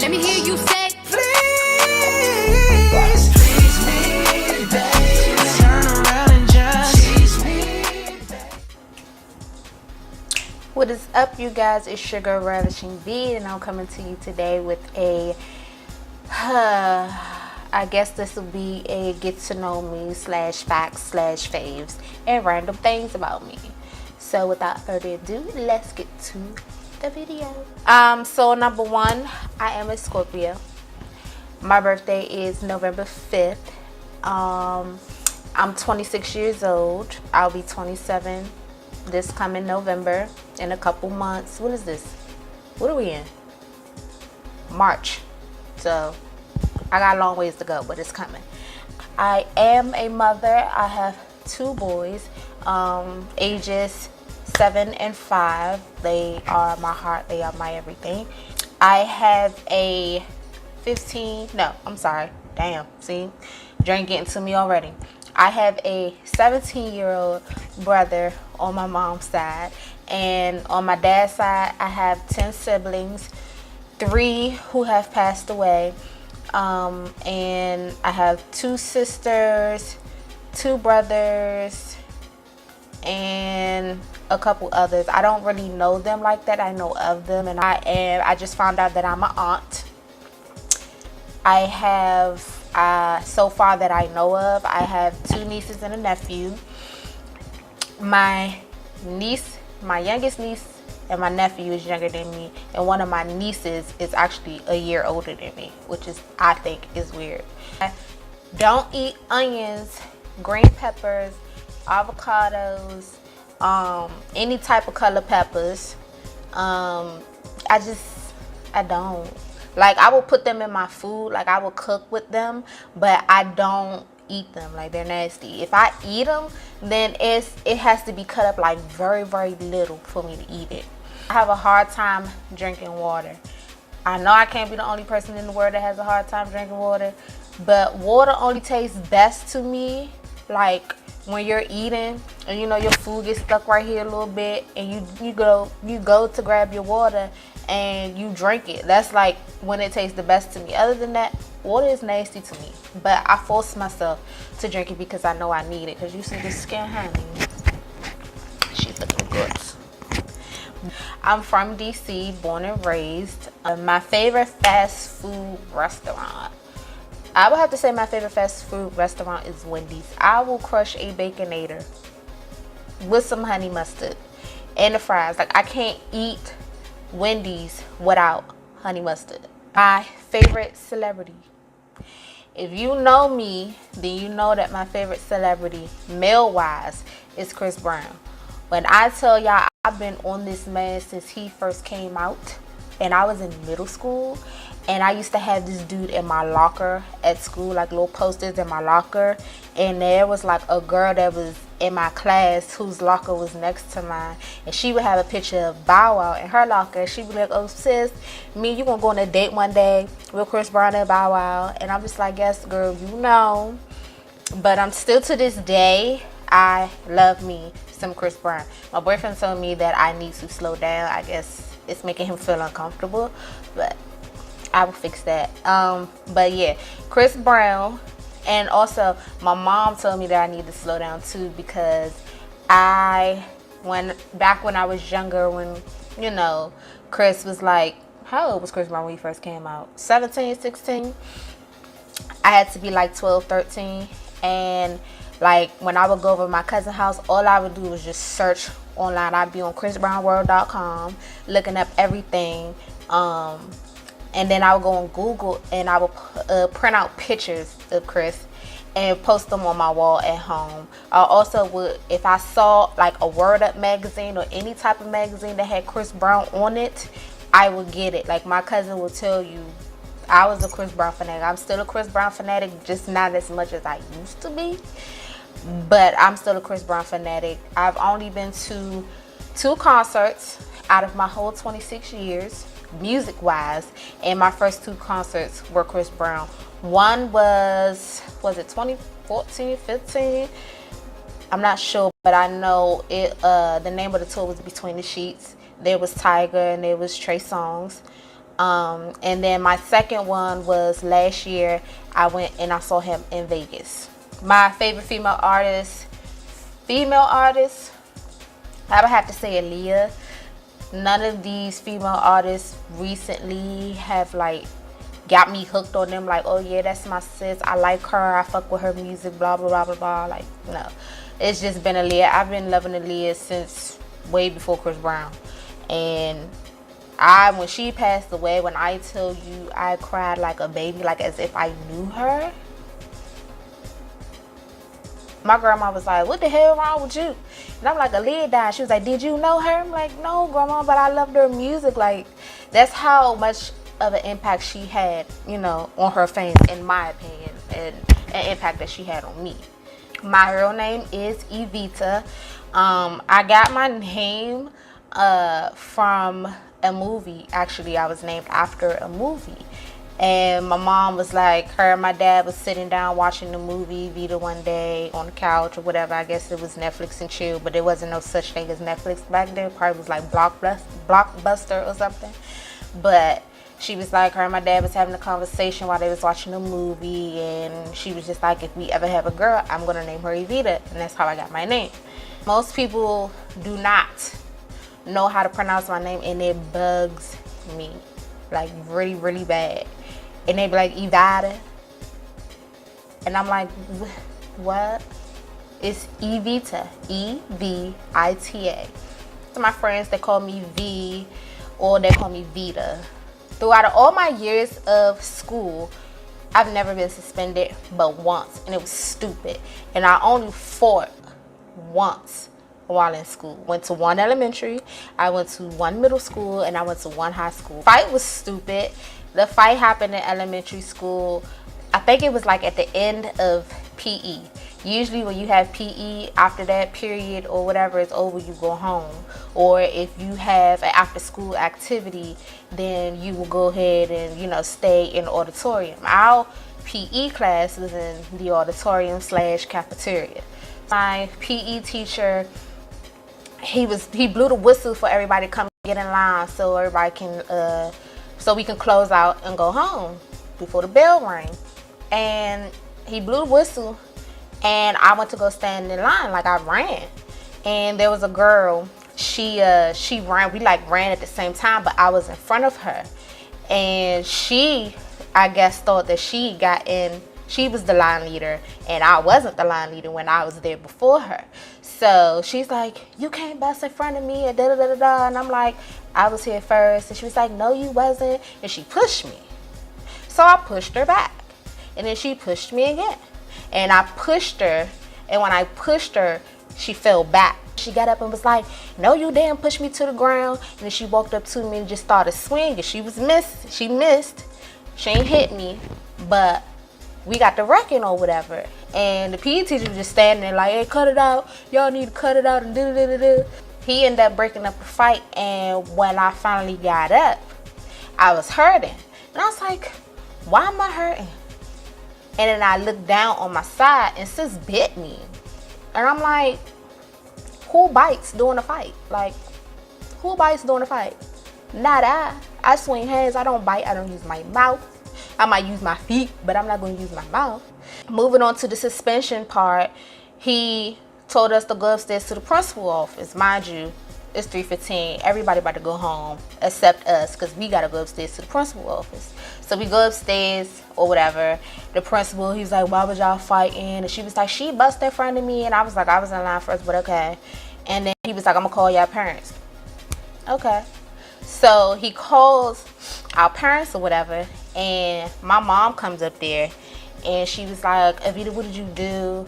Let me hear you say, please, please me, baby. Turn around and just tease me, baby. What is up, you guys? It's your girl Ravishing V, and I'm coming to you today with a I guess this will be a get to know me / facts / faves and random things about me. So without further ado, let's get to the video. So number one, I am a Scorpio. My birthday is November 5th. I'm 26 years old. I'll be 27 this coming November in a couple months. What is this? What are we in? March. So I got a long ways to go, but it's coming. I am a mother. I have two boys, ages 7 and 5. They are my heart. They are my everything. I have a 15. No, I'm sorry. Damn. See, drink getting to me already. I have a 17-year-old brother on my mom's side, and on my dad's side, I have 10 siblings, 3 who have passed away. And I have 2 sisters, 2 brothers, and a couple others. I don't really know them like that. I know of them, and I just found out that I'm an aunt. I have, so far that I know of, I have 2 nieces and a nephew. My youngest niece and my nephew is younger than me, and one of my nieces is actually a year older than me, which is, I think, is weird. I don't eat onions, green peppers, avocados, any type of color peppers. I don't. Like, I will put them in my food, like I will cook with them, but I don't eat them. Like, they're nasty. If I eat them, then it has to be cut up like very, very little for me to eat it. I have a hard time drinking water. I know I can't be the only person in the world that has a hard time drinking water, but water only tastes best to me like when you're eating and you know your food gets stuck right here a little bit, and you go to grab your water and you drink it. That's like when it tastes the best to me. Other than that, water is nasty to me, but I force myself to drink it because I know I need it. Because you see this skin, honey, she's looking good. I'm from DC, born and raised. My favorite fast food restaurant, I would have to say my favorite fast food restaurant is Wendy's. I will crush a Baconator with some honey mustard and the fries. Like, I can't eat Wendy's without honey mustard. My favorite celebrity. If you know me, then you know that my favorite celebrity, male-wise, is Chris Brown. When I tell y'all, I've been on this man since he first came out, and I was in middle school, and I used to have this dude in my locker at school, like little posters in my locker, and there was like a girl that was in my class whose locker was next to mine, and she would have a picture of Bow Wow in her locker. She'd be like, "Oh sis, me and you gonna go on a date one day with Chris Brown and Bow Wow?" And I'm just like, "Yes girl, you know." But I'm still, to this day, I love me some Chris Brown. My boyfriend told me that I need to slow down. I guess it's making him feel uncomfortable, but I will fix that. But yeah, Chris Brown. And also my mom told me that I need to slow down too, because back when I was younger, when, you know, Chris was like, how old was Chris Brown when he first came out? 17, 16? I had to be like 12, 13. And like when I would go over to my cousin's house, all I would do was just search online. I'd be on chrisbrownworld.com looking up everything. And then I would go on Google and I would print out pictures of Chris and post them on my wall at home. I also would, if I saw like a Word Up magazine or any type of magazine that had Chris Brown on it, I would get it. Like, my cousin will tell you, I was a Chris Brown fanatic. I'm still a Chris Brown fanatic, just not as much as I used to be. But I'm still a Chris Brown fanatic. I've only been to 2 concerts out of my whole 26 years, music wise, and my first 2 concerts were Chris Brown. One was it 2014, 15? I'm not sure, but I know it. The name of the tour was Between the Sheets. There was Tiger and there was Trey Songz. And then my second one was last year. I went and I saw him in Vegas. My favorite female artist, I would have to say Aaliyah. None of these female artists recently have like got me hooked on them. Like, oh yeah, that's my sis. I like her. I fuck with her music. Blah blah blah blah blah. Like, no, it's just been Aaliyah. I've been loving Aaliyah since way before Chris Brown. And when she passed away, when I tell you I cried like a baby, like as if I knew her. My grandma was like, what the hell wrong with you? And I'm like, Aaliyah died. She was like, did you know her? I'm like, no, grandma, but I loved her music. Like, that's how much of an impact she had, you know, on her fans, in my opinion, and an impact that she had on me. My real name is Evita. I got my name from a movie. Actually, I was named after a movie. And my mom was like, her and my dad was sitting down watching the movie Vita one day on the couch or whatever. I guess it was Netflix and chill, but there wasn't no such thing as Netflix back then. It probably was like Blockbuster or something. But she was like, her and my dad was having a conversation while they was watching the movie, and she was just like, if we ever have a girl, I'm gonna name her Evita, and that's how I got my name. Most people do not know how to pronounce my name, and it bugs me, like really, really bad. And they be like, Evita. And I'm like, what? It's Evita. E-V-I-T-A. So my friends, they call me V, or they call me Vita. Throughout all my years of school, I've never been suspended but once. And it was stupid. And I only fought once while in school. Went to one elementary, I went to one middle school, and I went to one high school. Fight was stupid. The fight happened in elementary school. I think it was like at the end of PE. Usually when you have PE, after that period or whatever is over, you go home. Or if you have an after school activity, then you will go ahead and, you know, stay in the auditorium. Our PE class was in the auditorium / cafeteria. My PE teacher, he blew the whistle for everybody to come get in line so everybody can so we can close out and go home before the bell rang. And he blew the whistle, and I went to go stand in line. Like, I ran, and there was a girl. She ran. We like ran at the same time, but I was in front of her, and she, I guess, thought that she got in. She was the line leader, and I wasn't the line leader when I was there before her. So she's like, you can't bust in front of me, and da da da da da. And I'm like, I was here first. And she was like, no, you wasn't. And she pushed me. So I pushed her back. And then she pushed me again. And I pushed her. And when I pushed her, she fell back. She got up and was like, no, you didn't push me to the ground. And then she walked up to me and just started swinging. She missed. She ain't hit me. But we got the wrecking or whatever. And the PE teacher was just standing there like, hey, cut it out. Y'all need to cut it out and do. He ended up breaking up the fight. And when I finally got up, I was hurting. And I was like, why am I hurting? And then I looked down on my side and sis bit me. And I'm like, who bites during a fight? Like, who bites during a fight? Not I. I swing hands. I don't bite. I don't use my mouth. I might use my feet, but I'm not going to use my mouth. Moving on to the suspension part, he told us to go upstairs to the principal office. Mind you, it's 3:15. Everybody about to go home except us, because we got to go upstairs to the principal office. So we go upstairs or whatever. The principal, he was like, why was y'all fighting? And she was like, she busted in front of me. And I was like, I was in line first, but okay. And then he was like, I'm going to call y'all parents. Okay. So he calls our parents or whatever, and my mom comes up there, and she was like, Evita, what did you do?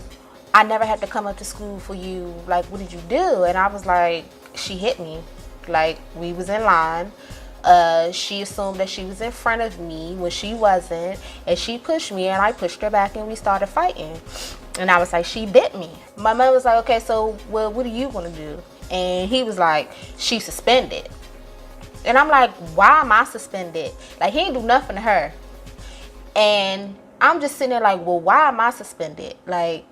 I never had to come up to school for you. Like, what did you do? And I was like, she hit me. Like, we was in line. She assumed that she was in front of me when she wasn't, and she pushed me, and I pushed her back, and we started fighting. And I was like, she bit me. My mom was like, okay, so, well, what do you want to do? And he was like, she suspended. And I'm like, why am I suspended? Like, he ain't do nothing to her. And I'm just sitting there like, well, why am I suspended? Like,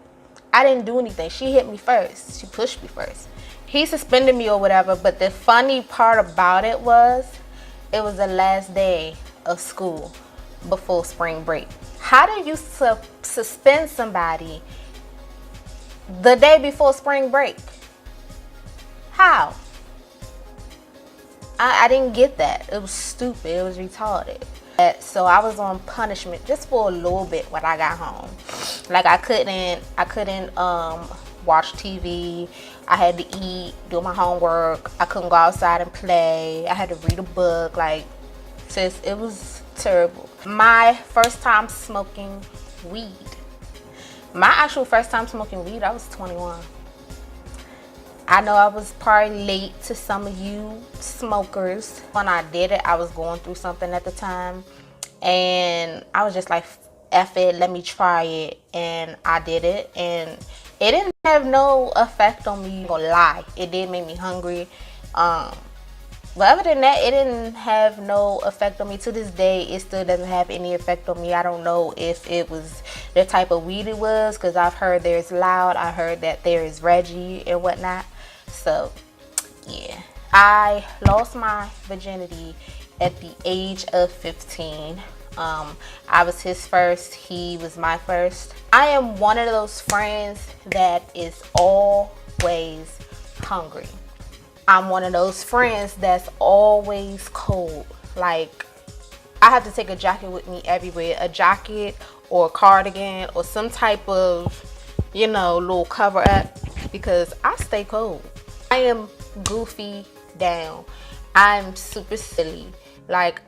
I didn't do anything. She hit me first. She pushed me first. He suspended me or whatever. But the funny part about it was, it was the last day of school before spring break. How do you suspend somebody the day before spring break? How? I didn't get that. It was stupid. It was retarded. So I was on punishment just for a little bit when I got home. Like I couldn't watch TV. I had to eat, do my homework. I couldn't go outside and play. I had to read a book. Like, sis, it was terrible. My first time smoking weed. My actual first time smoking weed, I was 21. I know I was probably late to some of you smokers. When I did it, I was going through something at the time. And I was just like, F it, let me try it. And I did it. And it didn't have no effect on me. I'm gonna lie. It did make me hungry. But other than that, it didn't have no effect on me. To this day, it still doesn't have any effect on me. I don't know if it was the type of weed it was, because I've heard there's loud. I heard that there is Reggie and whatnot. So, yeah. I lost my virginity at the age of 15. I was his first. He was my first. I am one of those friends that is always hungry. I'm one of those friends that's always cold. Like, I have to take a jacket with me everywhere. A jacket or a cardigan or some type of, little cover up, because I stay cold. I am goofy down. I'm super silly. Like,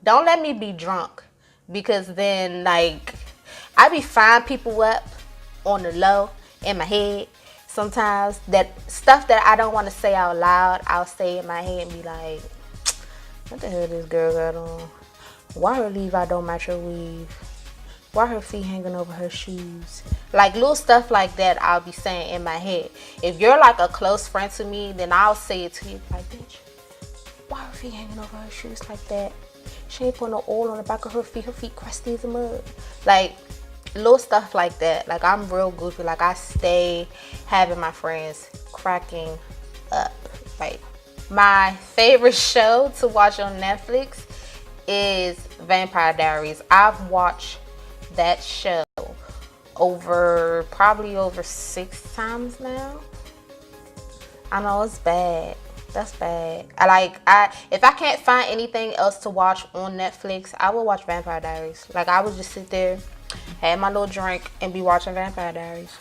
don't let me be drunk, because then, like, I be finding people up on the low in my head. Sometimes that stuff that I don't want to say out loud, I'll say in my head and be like, what the hell this girl got on? Why her Levi don't match her weave? Why her feet hanging over her shoes? Like, little stuff like that I'll be saying in my head. If you're like a close friend to me, then I'll say it to you like, bitch, why her feet hanging over her shoes like that? She ain't put no oil on the back of her feet crusty as a mud. Like, little stuff like that. Like, I'm real goofy. Like, I stay having my friends cracking up. Like, my favorite show to watch on Netflix is Vampire Diaries. I've watched that show probably over 6 times now. I know it's bad. That's bad. If I can't find anything else to watch on Netflix, I will watch Vampire Diaries. Like, I would just sit there, have my little drink, and be watching Vampire Diaries.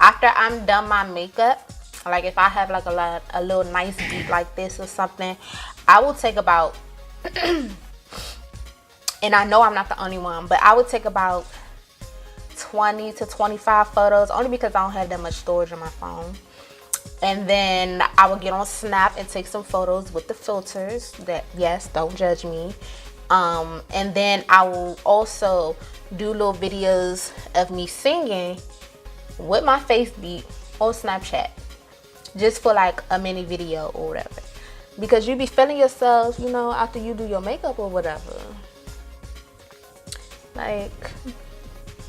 After I'm done my makeup, like if I have like a little nice beat like this or something, I will take about, and I know I'm not the only one, but I would take about 20 to 25 photos, only because I don't have that much storage on my phone. And then I will get on Snap and take some photos with the filters. That, yes, don't judge me. And then I will also do little videos of me singing with my face beat on Snapchat, just for like a mini video or whatever. Because you be feeling yourself, after you do your makeup or whatever. Like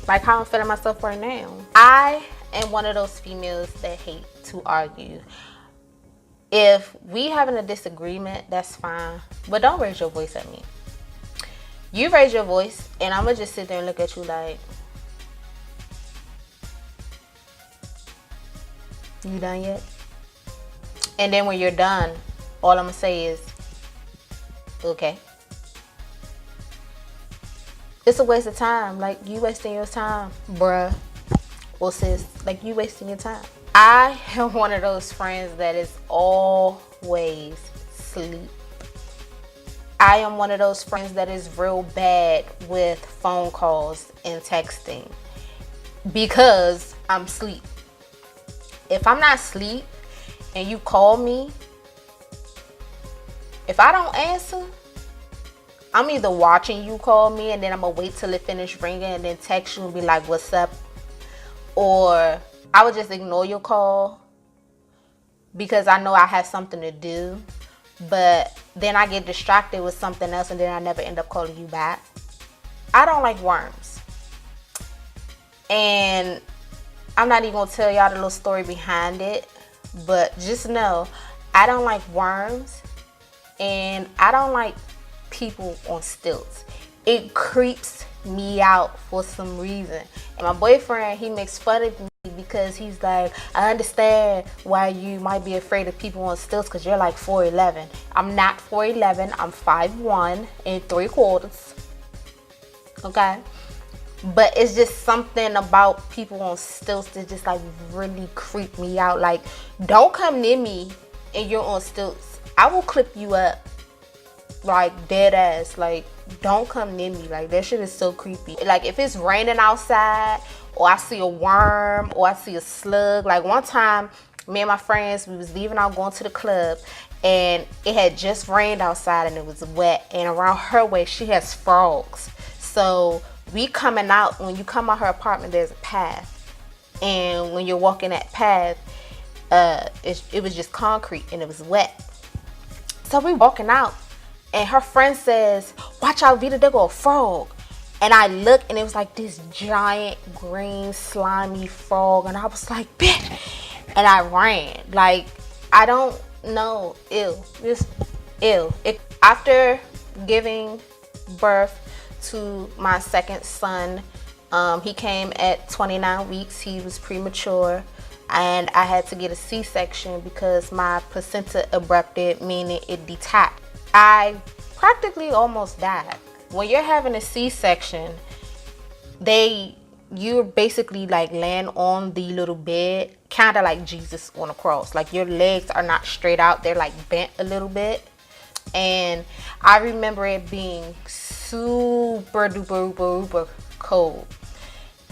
how I'm feeling myself right now. I am one of those females that hate to argue. If we having a disagreement, that's fine, but don't raise your voice at me. You raise your voice and I'm gonna just sit there and look at you like, you done yet? And then when you're done, all I'm gonna say is, okay. It's a waste of time. Like, you wasting your time, bruh or sis. Like, you wasting your time. I am one of those friends that is always sleep. I am one of those friends that is real bad with phone calls and texting because I'm sleep. If I'm not sleep and you call me, if I don't answer, I'm either watching you call me and then I'm gonna wait till it finish ringing and then text you and be like, what's up? Or I would just ignore your call because I know I have something to do, but then I get distracted with something else and then I never end up calling you back. I don't like worms. And I'm not even gonna tell y'all the little story behind it, but just know I don't like worms, and I don't like people on stilts. It creeps me out for some reason. And my boyfriend, he makes fun of me because he's like, I understand why you might be afraid of people on stilts because you're like 4'11". I'm not 4'11". I'm 5'1" and 3/4. Okay? But it's just something about people on stilts that just like really creep me out. Like, don't come near me and you're on stilts. I will clip you up. Like, dead ass. Like, don't come near me. Like, that shit is so creepy. Like, if it's raining outside, or I see a worm, or I see a slug. Like, one time, me and my friends, we was leaving out going to the club, and it had just rained outside and it was wet, and around her way she has frogs. So we coming out, when you come out her apartment, there's a path, and when you're walking that path, it was just concrete and it was wet. So we walking out, and her friend says, watch out, Vita, there go a frog. And I look, and it was like this giant green slimy frog, and I was like, bitch. And I ran. Like, I don't know. Ew. Just ew. After giving birth to my second son, he came at 29 weeks. He was premature, and I had to get a C-section because my placenta abrupted, meaning it detached. I practically almost died. When you're having a C-section, you're basically like laying on the little bed, kind of like Jesus on a cross. Like, your legs are not straight out, they're like bent a little bit. And I remember it being super duper duper cold.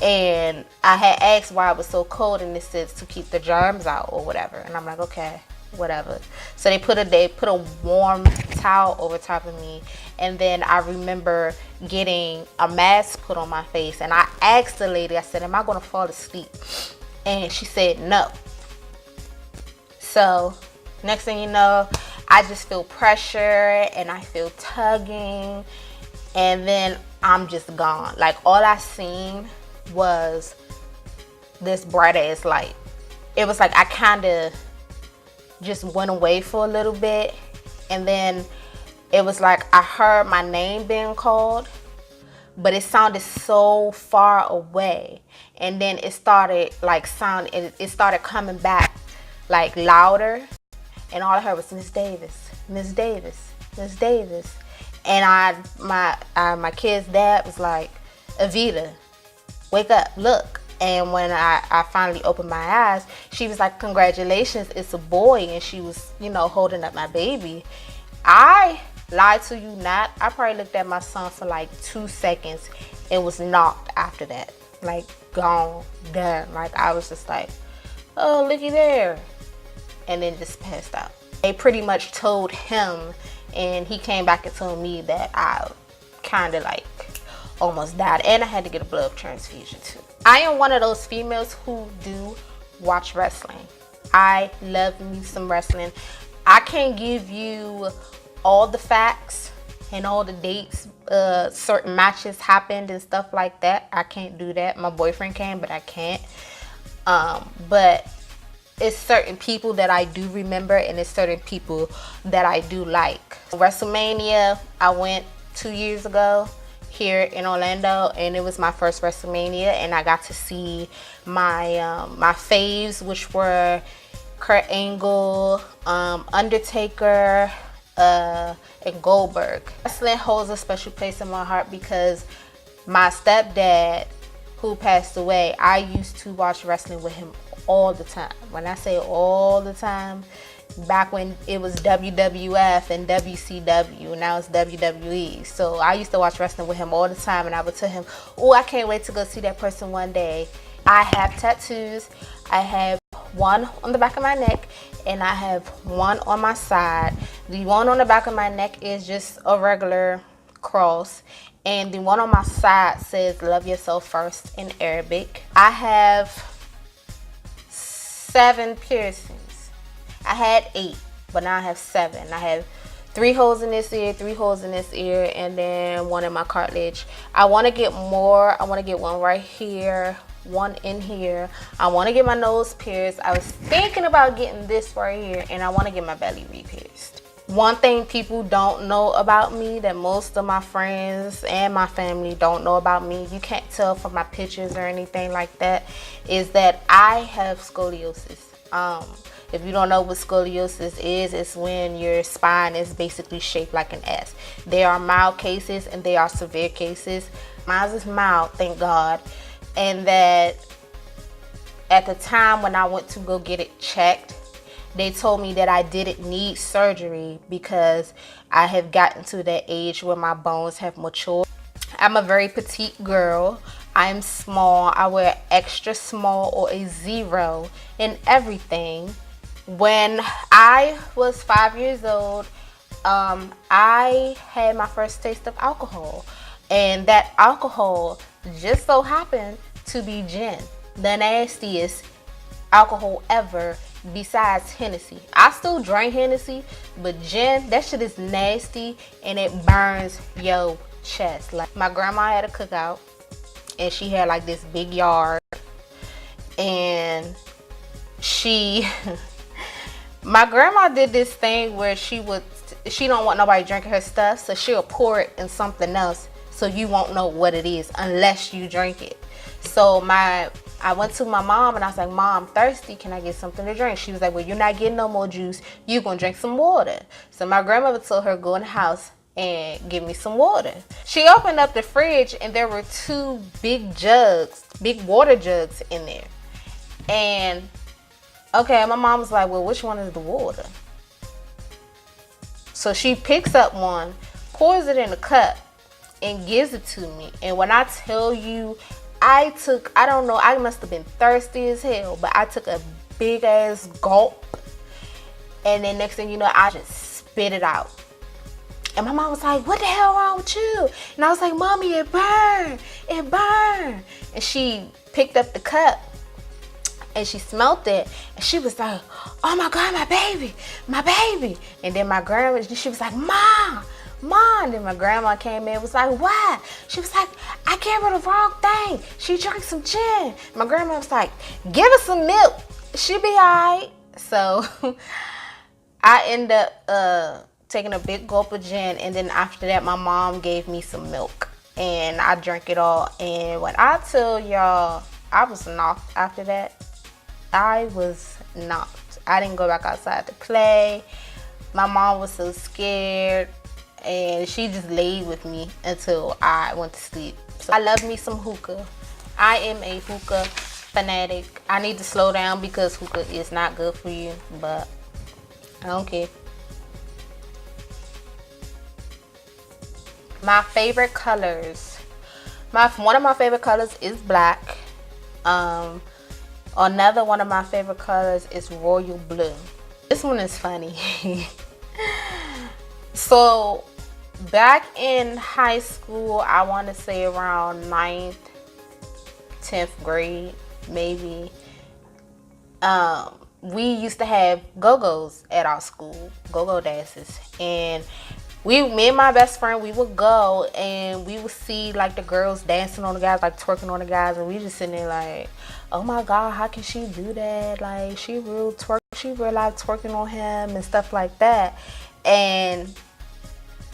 And I had asked why it was so cold, and it says to keep the germs out or whatever. And I'm like, okay, whatever. So they put a warm towel over top of me, and then I remember getting a mask put on my face, and I asked the lady, I said, am I gonna fall asleep? And she said no. So next thing you know, I just feel pressure and I feel tugging, and then I'm just gone. Like, all I seen was this bright ass light. It was like I kind of just went away for a little bit, and then it was like I heard my name being called, but it sounded so far away, and then it started like it started coming back like louder, and all I heard was Miss Davis, Miss Davis, Miss Davis. And my kid's dad was like, Avita, wake up, look. And when I finally opened my eyes, she was like, congratulations, it's a boy. And she was, holding up my baby. I lied to you not. I probably looked at my son for like 2 seconds and was knocked after that. Like, gone, done. Like, I was just like, oh, looky there. And then just passed out. They pretty much told him, and he came back and told me that I kind of like almost died, and I had to get a blood transfusion too. I am one of those females who do watch wrestling. I love me some wrestling. I can't give you all the facts and all the dates certain matches happened and stuff like that. I can't do that. My boyfriend can, but I can't. But it's certain people that I do remember, and it's certain people that I do like. WrestleMania, I went 2 years ago here in Orlando, and it was my first WrestleMania, and I got to see my my faves, which were Kurt Angle, Undertaker, and Goldberg. Wrestling holds a special place in my heart because my stepdad, who passed away, I used to watch wrestling with him all the time. When I say all the time, back when it was WWF and WCW, now it's WWE. So I used to watch wrestling with him all the time, and I would tell him, oh, I can't wait to go see that person one day. I have tattoos. I have one on the back of my neck, and I have one on my side. The one on the back of my neck is just a regular cross, and the one on my side says love yourself first in Arabic. I have 7 piercings. I had 8, but now I have 7. I have 3 holes in this ear, 3 holes in this ear, and then one in my cartilage. I want to get more. I want to get one right here, one in here. I want to get my nose pierced. I was thinking about getting this right here, and I want to get my belly re-pierced. One thing people don't know about me, that most of my friends and my family don't know about me, you can't tell from my pictures or anything like that, is that I have scoliosis. If you don't know what scoliosis is, it's when your spine is basically shaped like an S. There are mild cases and there are severe cases. Mine is mild, thank God. And that at the time when I went to go get it checked, they told me that I didn't need surgery because I have gotten to that age where my bones have matured. I'm a very petite girl. I'm small. I wear extra small or a 0 in everything. When I was 5 years old, I had my first taste of alcohol. And that alcohol just so happened to be gin, the nastiest alcohol ever besides Hennessy. I still drink Hennessy, but gin, that shit is nasty and it burns your chest. Like, my grandma had a cookout and she had like this big yard, and my grandma did this thing where she don't want nobody drinking her stuff, so she'll pour it in something else so you won't know what it is unless you drink it. So I went to my mom and I was like, Mom, I'm thirsty. Can I get something to drink? She was like, well, you're not getting no more juice. You're going to drink some water. So my grandmother told her, go in the house and give me some water. She opened up the fridge and there were 2 big jugs, big water jugs in there. And okay, my mom was like, well, which one is the water? So she picks up one, pours it in a cup, and gives it to me. And when I tell you, I don't know, I must have been thirsty as hell, but I took a big ass gulp. And then next thing you know, I just spit it out. And my mom was like, what the hell wrong with you? And I was like, Mommy, it burned. It burned. And she picked up the cup and she smelled it. And she was like, oh my God, my baby, my baby. And then my grandma, she was like, Mom. And then my grandma came in and was like, what? She was like, I gave her the wrong thing. She drank some gin. My grandma was like, give her some milk. She be alright. So I ended up taking a big gulp of gin, and then after that my mom gave me some milk and I drank it all. And when I tell y'all, I was knocked after that. I was knocked. I didn't go back outside to play. My mom was so scared and she just laid with me until I went to sleep. So I love me some hookah. I am a hookah fanatic. I need to slow down because hookah is not good for you, but I don't care. My favorite colors. One of my favorite colors is black. Another one of my favorite colors is royal blue. This one is funny. So back in high school, I want to say around 9th, 10th grade, maybe, we used to have go-go's at our school, go-go dances. And me and my best friend, we would go and we would see like the girls dancing on the guys, like twerking on the guys, and we just sitting there like, oh my God, how can she do that? Like, she real life twerking on him and stuff like that. And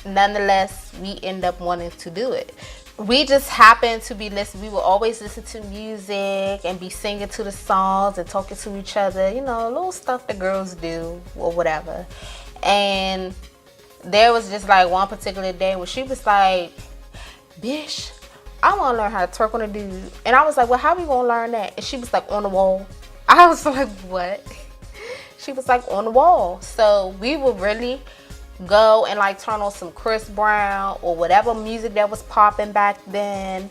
nonetheless, we end up wanting to do it. We just happened to be listening. We would always listen to music and be singing to the songs and talking to each other, you know, little stuff the girls do or whatever. And there was just like one particular day when she was like, bitch, I want to learn how to twerk on a dude. And I was like, well, how we gonna learn that? And she was like, on the wall. I was like, what? She was like, on the wall. So we would really go and like turn on some Chris Brown or whatever music that was popping back then,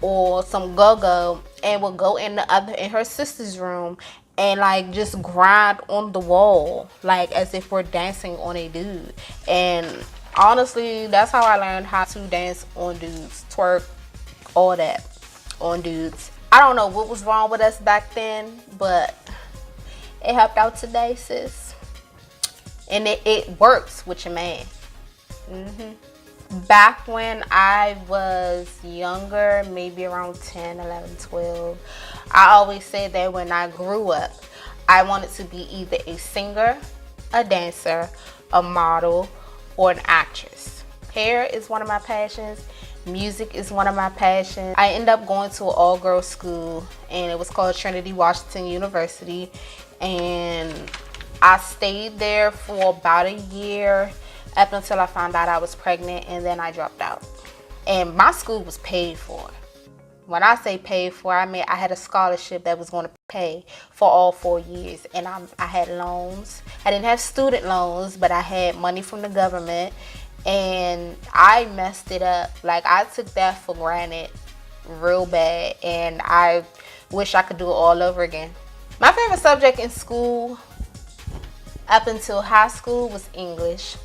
or some go-go, and would go in her sister's room and like just grind on the wall like as if we're dancing on a dude. And honestly, that's how I learned how to dance on dudes, twerk, all that on dudes. I don't know what was wrong with us back then, but it helped out today, sis. And it works with your man. Back when I was younger, maybe around 10, 11, 12, I always said that when I grew up, I wanted to be either a singer, a dancer, a model, or an actress. Hair is one of my passions. Music is one of my passions. I ended up going to an all-girls school, and it was called Trinity Washington University, and I stayed there for about a year up until I found out I was pregnant, and then I dropped out. And my school was paid for. When I say paid for, I mean I had a scholarship that was going to pay for all 4 years, and I had loans. I didn't have student loans, but I had money from the government, and I messed it up. Like, I took that for granted real bad, and I wish I could do it all over again. My favorite subject in school up until high school was English.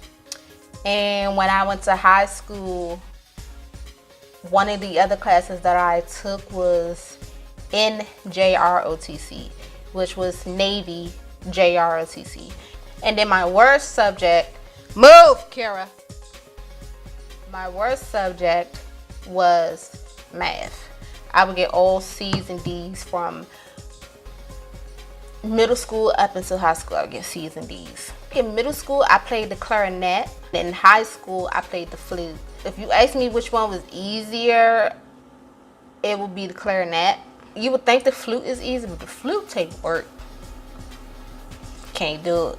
And when I went to high school, one of the other classes that I took was NJROTC, which was Navy JROTC. And then my worst subject, move, Kara. My worst subject was math. I would get all C's and D's from middle school up until high school. I would get C's and D's. In middle school, I played the clarinet. In high school, I played the flute. If you ask me which one was easier, it would be the clarinet. You would think the flute is easy, but the flute takes work. Can't do it.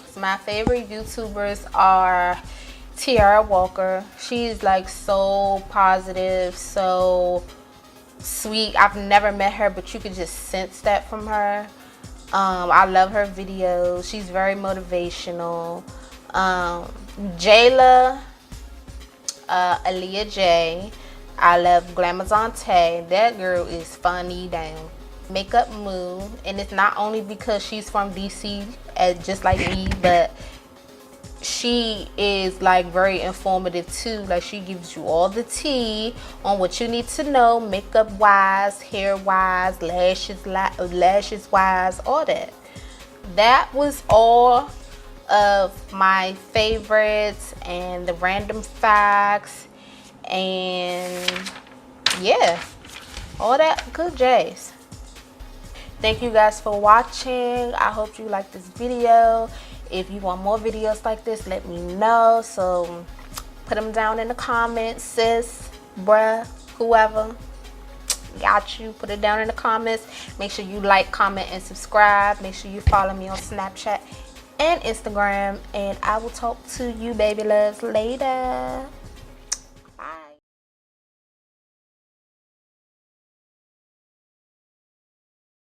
So my favorite YouTubers are Tiara Walker. She's like so positive, so sweet. I've never met her, but you could just sense that from her. I love her videos. She's very motivational. Jayla, Aaliyah J. I love Glamazante. That girl is funny down. Makeup Moo, and it's not only because she's from DC, just like me, but she is like very informative too. Like, she gives you all the tea on what you need to know, makeup wise, hair wise, lashes wise, all that. That was all of my favorites and the random facts, and yeah, all that good jazz. Thank you guys for watching. I hope you liked this video. If you want more videos like this, let me know. So put them down in the comments, sis, bruh, whoever. Got you. Put it down in the comments. Make sure you like, comment, and subscribe. Make sure you follow me on Snapchat and Instagram. And I will talk to you, baby loves, later.